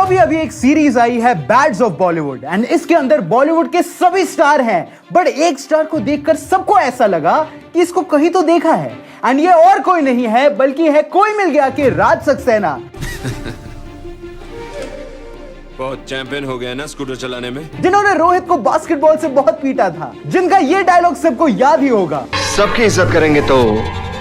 अभी अभी एक सीरीज आई है बैड्स ऑफ बॉलीवुड एंड इसके अंदर बॉलीवुड के सभी स्टार हैं, बट एक स्टार को देखकर सबको ऐसा लगा कि इसको कहीं तो देखा है एंड ये और कोई नहीं है बल्कि है कोई मिल गया कि राज सक्सेना। बहुत चैंपियन हो गया ना स्कूटर चलाने में, जिन्होंने रोहित को बास्केटबॉल से बहुत पीटा था, जिनका ये डायलॉग सबको याद ही होगा, सबकी इज्जत करेंगे तो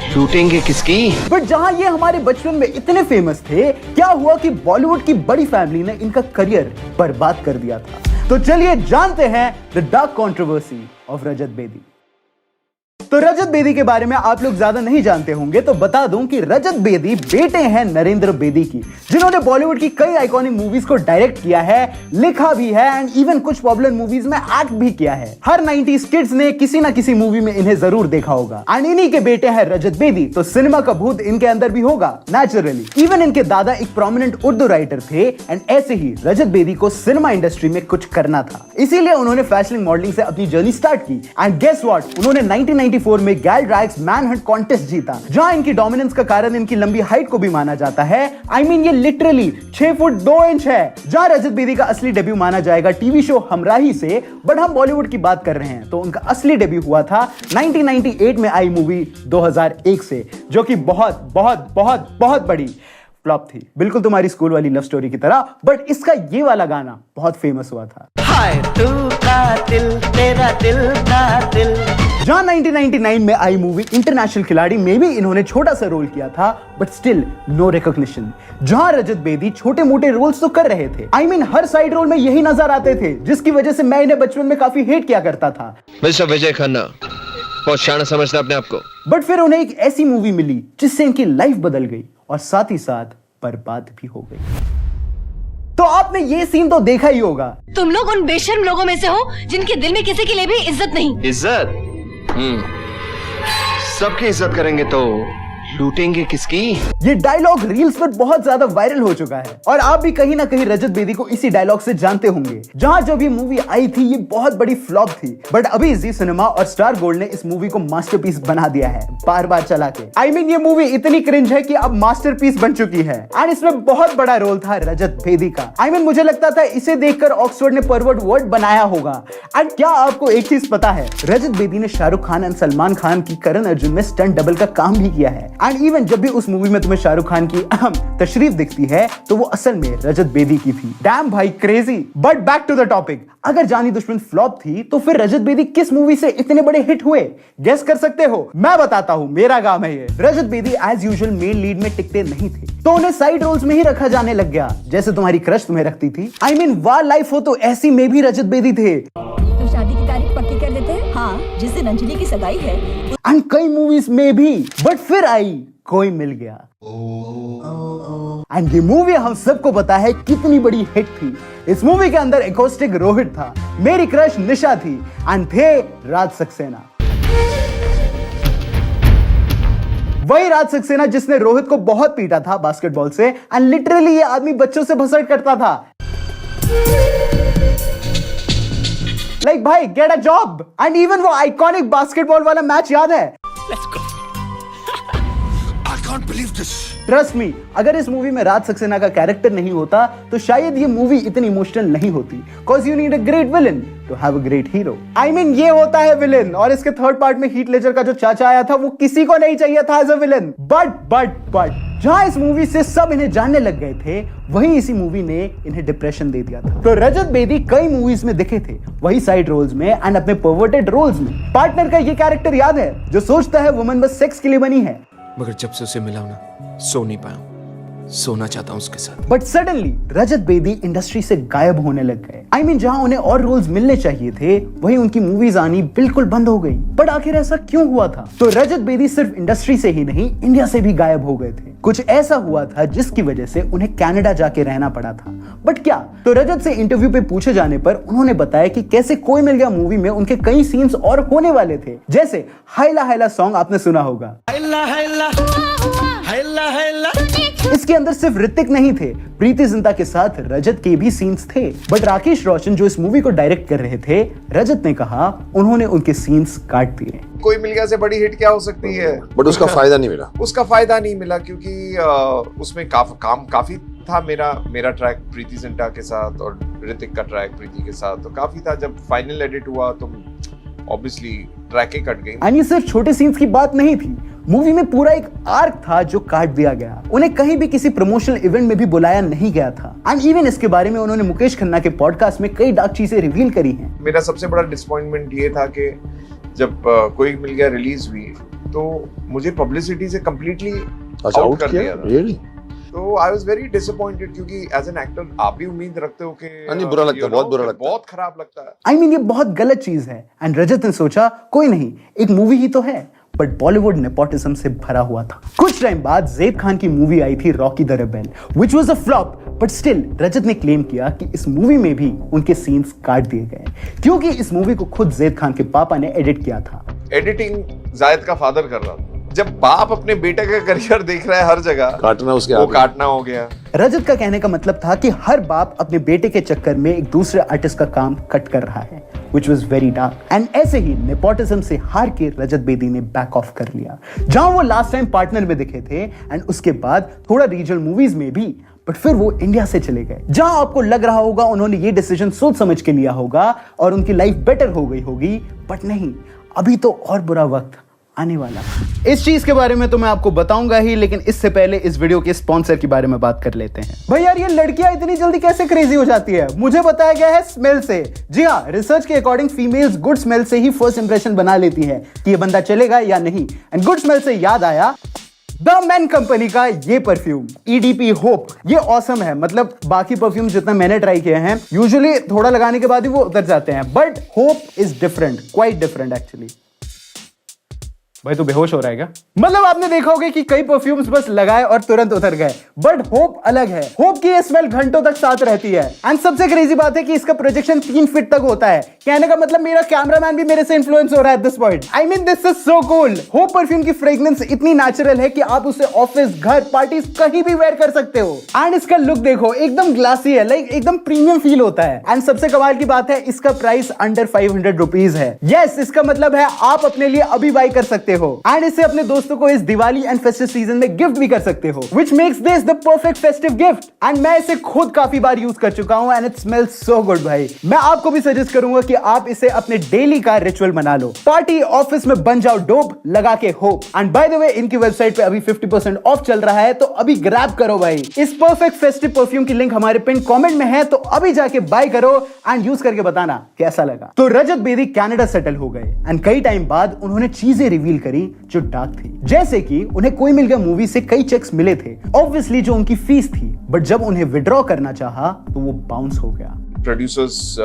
लूटेंगे किसकी। बट जहां ये हमारे बचपन में इतने फेमस थे, क्या हुआ कि बॉलीवुड की बड़ी फैमिली ने इनका करियर बर्बाद कर दिया था। तो चलिए जानते हैं the dark controversy of Rajat Bedi. तो रजत बेदी के बारे में आप लोग ज्यादा नहीं जानते होंगे, तो बता दूं कि रजत बेदी बेटे हैं नरेंद्र बेदी की, जिन्होंने बॉलीवुड की कई आइकॉनिक मूवीज को डायरेक्ट किया है, लिखा भी है एंड इवन कुछ पॉपुलर मूवीज में एक्ट भी किया है। हर 90s किड्स ने किसी ना किसी मूवी में इन्हें जरूर देखा होगा एंड इन्हीं के बेटे हैं रजत बेदी, तो सिनेमा का भूत इनके अंदर भी होगा नेचुरली। इवन इनके दादा एक प्रोमिनेंट उर्दू राइटर थे एंड ऐसे ही रजत बेदी को सिनेमा इंडस्ट्री में कुछ करना था, इसीलिए उन्होंने फैशन मॉडलिंग से अपनी जर्नी स्टार्ट की एंड गेस व्हाट, उन्होंने 1994 में गैल ड्रैग्स मैनहंट कॉन्टेस्ट जीता, जहां इनकी डोमिनेंस का कारण इनकी लंबी हाइट को भी माना जाता है। I mean, ये लिटरली 6 फुट 2 इंच है, जहां रजत बेदी का असली डेब्यू माना जाएगा टीवी शो हमराही से, बट हम बॉलीवुड की बात कर रहे हैं तो उनका असली डेब्यू हुआ था 1998 में आई मूवी 2001 से, जो कि बहुत बहुत बहुत बहुत बड़ी फ्लॉप थी, बिल्कुल तुम्हारी स्कूल वाली लव स्टोरी की तरह। बट इसका ये वाला गाना बहुत फेमस हुआ था, हाय तू कातिल तेरा दिल कातिल। जहां 1999 में आई मूवी इंटरनेशनल खिलाड़ी में भी इन्होंने छोटा सा रोल किया था, बट स्टिल नो रिकॉग्निशन। जहां रजत बेदी छोटे मोटे रोल्स तो कर रहे थे, I mean, हर साइड रोल में यही नजर आते थे, जिसकी वजह से मैं इन्हें बचपन में काफी हेट किया करता था। मिस्टर विजय खन्ना बहुत शाना समझता अपने आप को, बट फिर उन्हें एक ऐसी मूवी मिली जिससे इनकी लाइफ बदल गई और साथ ही साथ बर्बाद भी हो गई। तो आपने ये सीन तो देखा ही होगा, तुम लोग उन बेशर्म लोगों में से हो जिनके दिल में किसी के लिए भी इज्जत नहीं। इज्जत सबकी इज्जत करेंगे तो लूटेंगे किसकी। ये डायलॉग रील्स पर बहुत ज्यादा वायरल हो चुका है और आप भी कहीं ना कहीं रजत बेदी को इसी डायलॉग से जानते होंगे। जहां जब ये मूवी आई थी ये बहुत बड़ी फ्लॉप थी, बट अभी जी सिनेमा और स्टार गोल्ड ने इस मूवी को मास्टरपीस बना दिया है बार बार चला के। I mean, ये मूवी इतनी क्रिंज है कि अब मास्टरपीस बन चुकी है एंड इसमें बहुत बड़ा रोल था रजत बेदी का। I mean, मुझे लगता था इसे देखकर ऑक्सफोर्ड ने परवर्ड वर्ड बनाया होगा। एंड क्या आपको एक चीज पता है, रजत बेदी ने शाहरुख खान एंड सलमान खान की करण अर्जुन में स्टंट डबल का काम भी किया है एंड इवन जब भी उस मूवी में तुम्हें शाहरुख खान की अहम तशरीफ दिखती है तो वो असल में रजत बेदी की थी। डैम भाई crazy. But back to the topic, अगर जानी दुश्मन फ्लॉप थी तो फिर रजत बेदी किस मूवी से इतने बड़े हिट हुए? गेस कर सकते हो? मैं बताता हूं, मेरा काम है ये। Rajat Bedi as usual main lead में टिकते नहीं थे, तो उन्हें साइड रोल्स में ही रखा जाने लग गया, जैसे तुम्हारी क्रश तुम्हें रखती थी। I mean, वाह लाइफ हो तो ऐसी में भी रजत बेदी थे। तो शादी की तारीख पक्की कर देते हैं? हाँ, जिस दिन अंजलि की सगाई है। एंड कई मूवीज में भी, बट फिर आई कोई मिल गया एंड ये मूवी हम सबको पता है कितनी बड़ी हिट थी। इस मूवी के अंदर एकॉस्टिक रोहित था, मेरी क्रश निशा थी एंड थे राज सक्सेना। वही राज सक्सेना जिसने रोहित को बहुत पीटा था बास्केटबॉल से एंड लिटरली ये आदमी बच्चों से भसड़ करता था। लाइक भाई get a job. And even वो आइकॉनिक बास्केटबॉल वाला मैच याद है? ट्रस्ट मी, अगर इस मूवी में राज सक्सेना का कैरेक्टर नहीं होता तो शायद ये मूवी इतनी इमोशनल नहीं होती, cause you need a great villain to have a great hero. I mean, ये होता है विलन, और इसके थर्ड पार्ट में हीथ लेजर का जो चाचा आया था वो किसी को नहीं चाहिए था एज अ विलन। बट जहां इस मूवी से सब इन्हें जानने लग गए थे, वहीं इसी मूवी ने इन्हें डिप्रेशन दे दिया था। तो रजत बेदी कई मूवीज में दिखे थे, वही साइड रोल्स में एंड अपने परवर्टेड रोल्स में। पार्टनर का ये कैरेक्टर याद है, जो सोचता है वुमन बस सेक्स के लिए बनी है, मगर जब से उसे मिला हूं ना, सो नहीं पाया हूं, सोना चाहता हूं उसके साथ। But suddenly Rajat Bedi industry से गायब होने लग गए। I mean, जहां उन्हें और रोल्स मिलने चाहिए थे, वहीं उनकी मूवीज आनी बिल्कुल बंद हो गई। बट आखिर ऐसा क्यों हुआ था? तो रजत बेदी सिर्फ इंडस्ट्री से ही नहीं, इंडिया से भी गायब हो गए थे। कुछ ऐसा हुआ था जिसकी वजह से उन्हें कनाडा जाके रहना पड़ा था। बट क्या? तो रजत से इंटरव्यू पे पूछे जाने पर उन्होंने बताया कि कैसे कोई मिल गया मूवी में उनके कई सीन्स और होने वाले थे, जैसे हाइला हाइला सॉन्ग आपने सुना होगा। हैला हैला हैला हैला इसके अंदर सिर्फ ऋतिक नहीं थे, प्रीति जिंटा के साथ रजत के भी सीन्स थे। बट राकेश रोशन जो इस मूवी को डायरेक्ट कर रहे थे, रजत ने कहा उन्होंने उनके सीन्स काट दिए। कोई मिल गया से बड़ी हिट क्या हो सकती है, बट उसका फायदा नहीं मिला। उसका फायदा नहीं मिला क्योंकि उसमें काम काफी था। मेरा ट्रैक प्रीति जिंटा के साथ और ऋतिक का ट्रैक प्रीति के साथ तो काफी था। जब फाइनल एडिट हुआ तो ऑब्वियसली ट्रैकें कट गई। एंड ये सिर्फ छोटे सीन्स की बात नहीं थी, मूवी में पूरा एक आर्क था जो काट दिया गया। उन्हें कहीं भी किसी प्रमोशनल इवेंट में भी बुलाया नहीं गया था। एंड इवन इसके बारे में उन्होंने मुकेश खन्ना के पॉडकास्ट में कई डार्क चीजें रिवील करी हैं। मेरा सबसे बड़ा डिसअपॉइंटमेंट ये था कि जब कोई मिल गया रिलीज हुई तो मुझे पब्लिसिटी से कंप्लीटली आउट कर दिया था। तो आई वाज वेरी डिसअपॉइंटेड क्योंकि एज एन एक्टर आप भी उम्मीद रखते हो कि नहीं, बुरा लगता है, बहुत बुरा लगता है, बहुत खराब लगता है। आई मीन ये बहुत गलत चीज है। एंड रजत ने सोचा कोई नहीं, एक मूवी ही तो है। बट बॉलीवुड नेपोटिज्म से भरा हुआ था। कुछ टाइम बाद ज़ैद खान की मूवी आई थी Rocky the Rebel, which was a flop. But still Rajat ने क्लेम किया कि इस मूवी में भी उनके सीन्स काट दिए गए क्योंकि इस मूवी को खुद ज़ैद खान के पापा ने एडिट किया था। एडिटिंग जायद का फादर कर रहा था। जब बाप अपने बेटे का करियर देख रहा है हर जगह, काटना उसके वो काटना हो गया। रजत का कहने का मतलब था कि हर बाप अपने बेटे के चक्कर में एक दूसरे आर्टिस्ट का काम कट कर रहा है, which was very dark. And ऐसे ही नेपोटिज्म से हार के रजत बेदी ने बैक ऑफ कर लिया। जहां वो लास्ट टाइम पार्टनर में दिखे थे एंड उसके बाद थोड़ा रीजनल मूवीज में भी, बट फिर वो इंडिया से चले गए। जहां आपको लग रहा होगा उन्होंने ये डिसीजन सोच समझ के लिया होगा और उनकी लाइफ बेटर हो गई होगी, बट नहीं, अभी तो और बुरा वक्त आने वाला। इस चीज के बारे में तो मैं आपको बताऊंगा ही, लेकिन इससे पहले इस वीडियो के स्पॉन्सर के बारे में बात कर लेते हैं। भाई यार, ये लड़कियां इतनी जल्दी कैसे क्रेजी हो जाती है? मुझे बताया गया है स्मेल से। जी हाँ, रिसर्च के अकॉर्डिंग फीमेल्स गुड स्मेल से ही फर्स्ट इंप्रेशन बना लेती है कि ये बंदा चलेगा या नहीं। एंड गुड स्मेल से याद आया, द मैन कंपनी का ये परफ्यूम EDP होप, ये ऑसम है। मतलब बाकी परफ्यूम जितना मैंने ट्राई किए हैं यूजुअली थोड़ा लगाने के बाद ही वो उतर जाते हैं, but hope is different, quite different actually. भाई तू बेहोश हो रहा है क्या? मतलब आपने देखा होगा कि कई परफ्यूम्स बस लगाए और तुरंत उतर गए, बट होप अलग है। होप की ये स्मेल घंटों तक साथ रहती है। एंड सबसे क्रेजी बात है कि इसका प्रोजेक्शन 3 फीट तक होता है। कहने का मतलब मेरा कैमरामैन भी मेरे से इन्फ्लुएंस हो रहा है at this point. I mean this is so cool. Hope perfume की फ्रेग्रेंस इतनी नेचुरल है कि आप उसे ऑफिस, घर, पार्टी कहीं भी वेयर कर सकते हो। एंड इसका लुक देखो, एकदम ग्लासी है, लाइक एकदम प्रीमियम फील होता है। एंड सबसे कमाल की बात है, इसका प्राइस अंडर 500 रुपीज है। यस, इसका मतलब है आप अपने लिए अभी बाई कर सकते हो एंड इसे अपने दोस्तों को इस दिवाली एंड फेस्टिव सीजन में गिफ्ट भी कर सकते हो, which makes this the perfect festive gift. And मैं इसे खुद काफी बार यूज कर चुका हूं and it smells so good. भाई मैं आपको भी सजेस्ट करूंगा कि आप इसे अपने डेली का रिचुअल बना लो। पार्टी, ऑफिस में बन जाओ डोप लगा के hope. And by the way, इनकी वेबसाइट पे अभी 50% ऑफ चल रहा है, तो अभी ग्रैब करो भाई। इस परफेक्ट फेस्टिव परफ्यूम की लिंक हमारे पिन कमेंट में है, तो अभी जाके बाय करो एंड यूज करके बताना कैसा लगा। तो रजत बेदी कनाडा सेटल हो गए एंड कई टाइम बाद उन्होंने चीजें रिवील करी जो डार्क थी। जैसे कि उन्हें कोई मिल गया मूवी से कई चेक्स मिले थे, ऑब्वियसली जो उनकी फीस थी, बट जब उन्हें विड्रॉ करना चाहा तो वो बाउंस हो गया। प्रोड्यूसर्स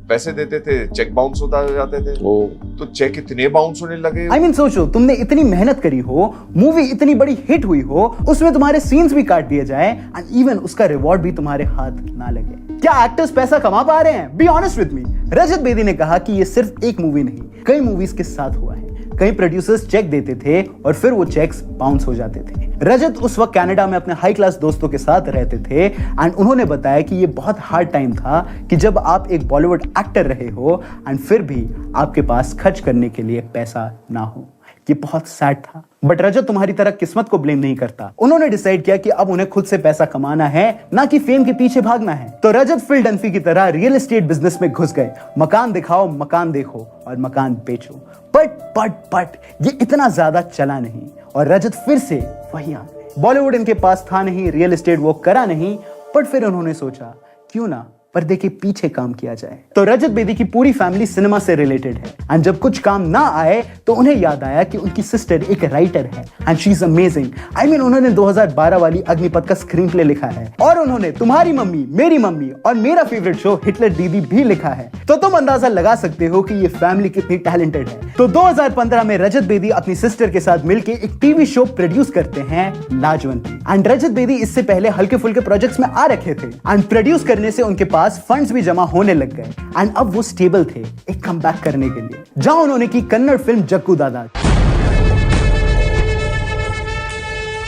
पैसे देते थे, चेक बाउंस होता जाते थे, तो चेक इतने बाउंस होने लगे। आई मीन सोचो, तुमने इतनी मेहनत करी हो, मूवी इतनी बड़ी हिट हुई हो, उसमें तुम्हारे सीन्स भी काट दिए जाए एंड इवन उसका रिवॉर्ड भी तुम्हारे हाथ ना लगे। क्या एक्टर्स पैसा कमा पा रहे हैं? Be honest with me. Rajat Bedi ने कहा कि ये सिर्फ एक मूवी नहीं, कई मूवीज के साथ हुआ है। कई प्रोड्यूसर्स चेक देते थे और फिर वो चेक्स बाउंस हो जाते थे। रजत उस वक्त कनाडा में अपने हाई क्लास दोस्तों के साथ रहते थे एंड उन्होंने बताया कि ये बहुत हार्ड टाइम था कि जब आप एक बॉलीवुड एक्टर रहे हो एंड फिर भी आपके पास खर्च करने के लिए पैसा ना हो। ये बहुत सैड था। बट रजत तुम्हारी तरह किस्मत को ब्लेम नहीं करता। उन्होंने डिसाइड किया कि अब उन्हें खुद से पैसा कमाना है, ना कि फेम के पीछे भागना है। तो रजत फिल डनफी की तरह रियल एस्टेट बिजनेस में घुस गए। मकान दिखाओ, मकान देखो और मकान बेचो। बट ये इतना ज्यादा चला नहीं और रजत फिर से वही आ गए। बॉलीवुड इनके पास था नहीं, रियल एस्टेट वो करा नहीं, बट फिर उन्होंने सोचा क्यों ना पर्दे के पीछे काम किया जाए। तो रजत बेदी की पूरी फैमिली सिनेमा से रिलेटेड है एंड जब कुछ काम ना आए तो उन्हें याद आया कि उनकी सिस्टर एक राइटर है and she is amazing. I mean उन्होंने 2012 वाली अग्निपथ का स्क्रीन प्ले लिखा है और उन्होंने तुम्हारी मम्मी, मेरी मम्मी और मेरा फेवरेट शो हिटलर दीदी भी लिखा है। तो तुम अंदाजा लगा सकते हो कि ये फैमिली कितनी टैलेंटेड है। तो 2015 में रजत बेदी अपनी सिस्टर के साथ मिलकर एक टीवी शो प्रोड्यूस करते हैं, लाजवंती। एंड रजत बेदी इससे पहले हल्के फुल्के प्रोजेक्ट्स में आ रखे थे एंड प्रोड्यूस करने से उनके पास फंड्स भी जमा होने लग गए एंड अब वो स्टेबल थे एक कमबैक करने के लिए, जहां उन्होंने की कन्नड़ फिल्म जग्गू दादा।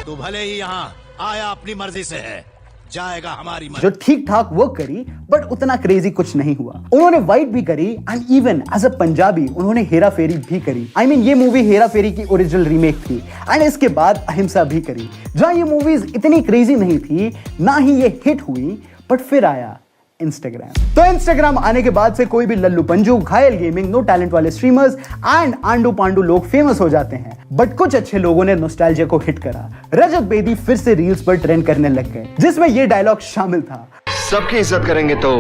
तू भले ही यहाँ आया अपनी मर्जी से है, जाएगा हमारी मर्जी। जो ठीक ठाक वर्क करी, बट उतना क्रेजी कुछ नहीं हुआ। उन्होंने वाइट भी करी and even as a Punjabi उन्होंने हेरा फेरी भी करी। I mean, ये मूवी हेरा फेरी की ओरिजिनल रीमेक थी एंड इसके बाद अहिंसा भी करी। जहां ये मूवीज इतनी क्रेजी नहीं थी, ना ही ये हिट हुई, बट फिर आया इंस्टाग्राम। तो इंस्टाग्राम आने के बाद से कोई भी लल्लू पंजू, घायल गेमिंग, नो टैलेंट वाले स्ट्रीमर्स एंड आंडू पांडू लोग फेमस हो जाते हैं। बट कुछ अच्छे लोगों ने नॉस्टैल्जिया को हिट करा। रजत बेदी फिर से रील्स पर ट्रेंड करने लग गए, जिसमें ये डायलॉग शामिल था, सबकी इज्जत करेंगे तो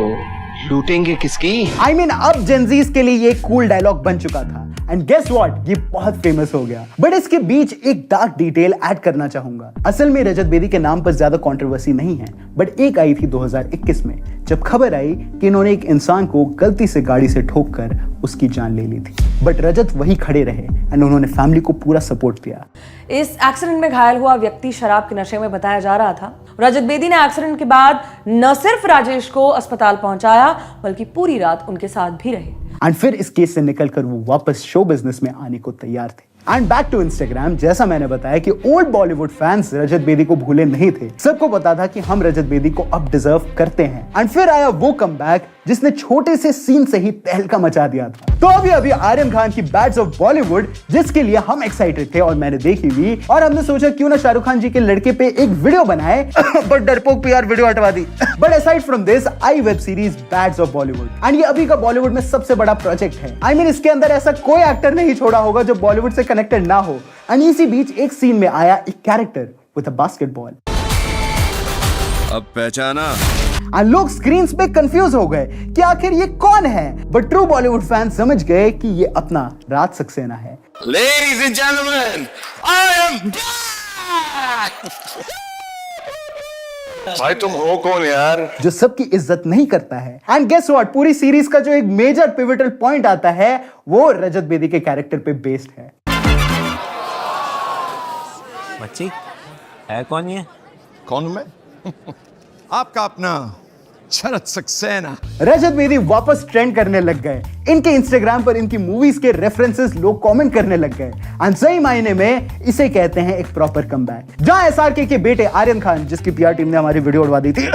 लूटेंगे किसकी? I mean, अब जेनजीज के लिए ये कूल डायलॉग बन चुका था एंड गेस व्हाट, ये बहुत फेमस हो गया। बट इसके बीच एक डार्क डिटेल ऐड करना चाहूंगा। असल में रजत बेदी के नाम पर ज्यादा कंट्रोवर्सी नहीं है, बट एक आई थी 2021 में, जब खबर आई कि इन्होंने एक इंसान को गलती से गाड़ी से ठोककर उसकी जान ले ली थी। बट रजत वही खड़े रहे एंड उन्होंने फैमिली को पूरा सपोर्ट दिया। इस एक्सीडेंट में घायल हुआ व्यक्ति शराब के नशे में बताया जा रहा था। रजत बेदी ने एक्सीडेंट के बाद न सिर्फ राजेश को अस्पताल पहुंचाया, बल्कि पूरी रात उनके साथ भी रहे। एंड फिर इस केस से निकलकर वो वापस शो बिजनेस में आने को तैयार थे। एंड बैक टू इंस्टाग्राम, जैसा मैंने बताया कि ओल्ड बॉलीवुड फैंस रजत बेदी को भूले नहीं थे। सबको पता था कि हम रजत बेदी को अब डिजर्व करते हैं। एंड फिर आया वो कमबैक जिसने छोटे से सीन से ही तहलका मचा दिया था। तो अभी आर्यन खान की बैड्स ऑफ बॉलीवुड, जिसके लिए हम एक्साइटेड थे और मैंने देखी भी, और हमने सोचा क्यों ना शाहरुख खान जी के लड़के पे एक वीडियो बनाए बट डरपोक पीआर वीडियो हटवा दी। But aside from this I web series bads of Bollywood, and ये अभी का बॉलीवुड में सबसे बड़ा प्रोजेक्ट है। I mean, इसके अंदर ऐसा कोई एक्टर नहीं छोड़ा होगा जो बॉलीवुड से कनेक्टेड ना हो। एंड इसी बीच एक सीन में आया एक कैरेक्टर विद अ बास्केटबॉल। अब पहचाना? लोग स्क्रीन पे कंफ्यूज हो गए कि आखिर ये कौन है, बट ट्रू बॉलीवुड फैंस समझ गए कि ये अपना राज सक्सेना है। Ladies and gentlemen, I am back! भाई तुम हो कौन यार? जो सबकी इज्जत नहीं करता है। एंड गेस व्हाट, पूरी सीरीज का जो एक मेजर पिवटल पॉइंट आता है वो रजत बेदी के कैरेक्टर पे बेस्ड है। बच्ची है कौन ये? कौन मैं? आपका अपना शरद सक्सेना। रजत बेदी वापस ट्रेंड करने लग गए। इनके इंस्टाग्राम पर इनकी मूवीज के रेफरेंसेस लोग कमेंट करने लग गए। एंड सही मायने में इसे कहते हैं एक प्रॉपर कमबैक। जहां एसआरके के बेटे आर्यन खान, जिसकी पीआर टीम ने हमारी वीडियो उड़वा दी थी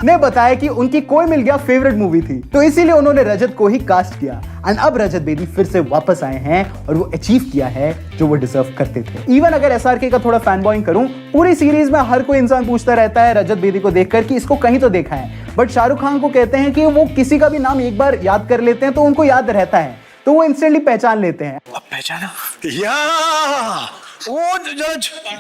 ने बताया कि उनकी कोई मिल गया फेवरेट मूवी थी, तो इसीलिए उन्होंने रजत को ही कास्ट किया। एंड अब रजत बेदी फिर से वापस आए हैं और वो अचीव किया है जो वो डिजर्व करते थे। इवन अगर एसआरके का थोड़ा फैन बॉइंग करूं, पूरी सीरीज में हर कोई इंसान पूछता रहता है रजत बेदी को देखकर कि इसको कहीं तो देखा है, बट शाहरुख खान को कहते हैं कि वो किसी का भी नाम एक बार याद कर लेते हैं तो उनको याद रहता है, तो वो इंस्टेंटली पहचान लेते हैं। अब पहचाना?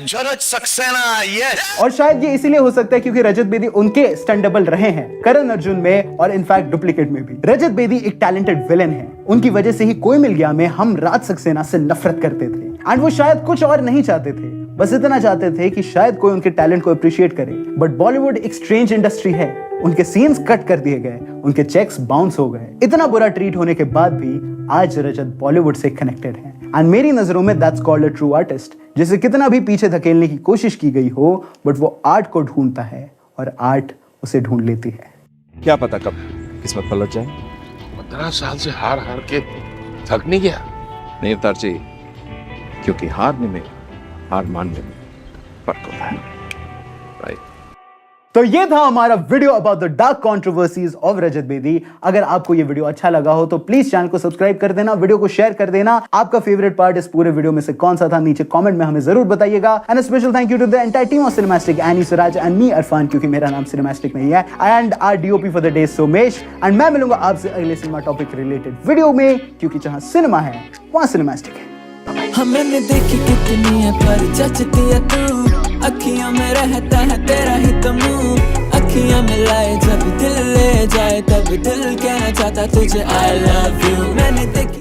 शरद सक्सेना, यस। और शायद ये इसीलिए हो सकता है क्योंकि रजत बेदी उनके स्टंट डबल रहे हैं करण अर्जुन में और इनफैक्ट डुप्लीकेट में भी। रजत बेदी एक टैलेंटेड विलेन है। उनकी वजह से ही कोई मिल गया में हम राज सक्सेना से नफरत करते थे। एंड वो शायद कुछ और नहीं चाहते थे, बस इतना चाहते थे कि शायद कोई उनके टैलेंट को अप्रिशिएट करे। बट बॉलीवुड एक स्ट्रेंज इंडस्ट्री है। उनके सीन्स कट कर दिए गए, उनके चेक्स बाउंस हो गए। इतना बुरा ट्रीट होने के बाद भी आज रजत बॉलीवुड से कनेक्टेड है। एंड मेरी नजरों में that's called a true artist, जिसे कितना भी पीछे धकेलने की कोशिश की गई हो, बट वो आर्ट को ढूंढता है और आर्ट उसे ढूंढ लेती है। क्या पता कब किस्मत पलट जाए। 15 साल से हार हार के थक नहीं गया? नहीं उतार चाहिए, क्योंकि हारने में हार मानने में फर्क होता है। राइट। तो ये था हमारा video about the dark controversies of Rajat Bedi. अगर आपको ये वीडियो अच्छा लगा हो तो प्लीज चैनल को सब्सक्राइब कर देना, वीडियो को शेयर कर देना। आपका फेवरेट पार्ट इस पूरे वीडियो में से कौन सा था नीचे कमेंट में हमें जरूर बताइएगा। And a special thank you to the entire team of Cinemastic, Anni Swaraj and me Arfan, क्योंकि मेरा नाम सिनेमैस्टिक नहीं है, and our DOP for the day Somesh. And मैं मिलूंगा आपसे अगले सिनेमा टॉपिक रिलेटेड वीडियो में, क्योंकि जहां सिनेमा है वहां सिनेमैस्टिक है। हमने देखी कितनी है पर जचती है तू, अखियों में रहता है तेरा ही तो मुंह, अखियां मिलाए जब दिल ले जाए तब दिल कहना चाहता तुझे I love you। मैंने देखी